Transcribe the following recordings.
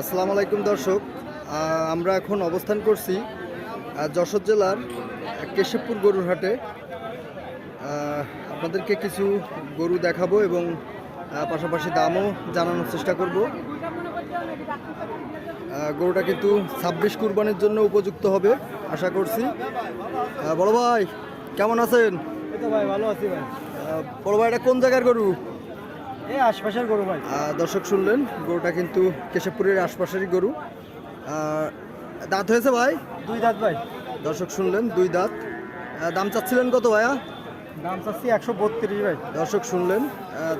আসসালামু আলাইকুম দর্শক, আমরা এখন অবস্থান করছি যশোর জেলার কেশবপুর গরুর হাটে। আপনাদেরকে কিছু গরু দেখাবো এবং পাশাপাশি দামও জানানোর চেষ্টা করব। গরুটা কিন্তু 26 কুরবানির জন্য উপযুক্ত হবে আশা করছি। বড় ভাই কেমন আছেন? এই তো ভাই ভালো আছি ভাই। বড় ভাই, এটা কোন জায়গার গরু? এই আশপাশের গরু ভাই। দর্শক শুনলেন, গরুটা কিন্তু কেশবপুরের আশপাশেরই গরু। দাঁত হয়েছে ভাই? 2 দাঁত ভাই। দর্শক শুনলেন, 2 দাঁত। দাম চাচ্ছিলেন কত ভাইয়া? দাম চাচ্ছি 132 ভাই। দর্শক শুনলেন,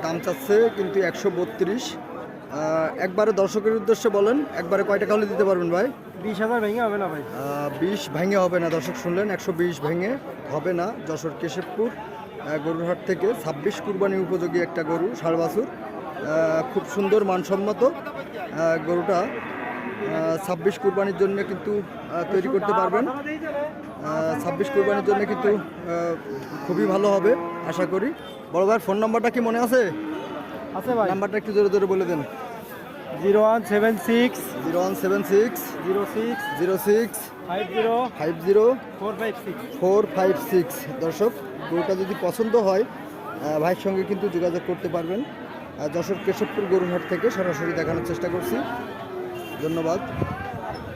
দাম চাচ্ছে কিন্তু 132। একবারে দর্শকের উদ্দেশ্যে বলেন, একবারে কয় টাকা হলে দিতে পারবেন ভাই? 20,000 ভেঙে হবে না ভাই। 20 ভেঙে হবে না। দর্শক শুনলেন, 120 ভেঙে হবে না। যশোর কেশবপুর গরুরহাট থেকে 26 কুরবানি উপযোগী একটা গরু, ষাঁড় বাছুর, খুব সুন্দর মানসম্মত গরুটা। 26 কুরবানির জন্য কিন্তু তৈরি করতে পারবেন। 26 কুরবানির জন্য কিন্তু খুবই ভালো হবে আশা করি। বড় ভাইয়ের ফোন নাম্বারটা কি মনে আছে? আছে ভাই। নাম্বারটা একটু জোরে জোরে বলে দেন। 0176 0176 06 06 50 50 456। 456। দর্শক, গরুটা যদি পছন্দ হয় ভাইয়ের সঙ্গে কিন্তু যোগাযোগ করতে পারবেন। যশোর কেশবপুর গরুরহাট থেকে সরাসরি দেখানোর চেষ্টা করছি। ধন্যবাদ।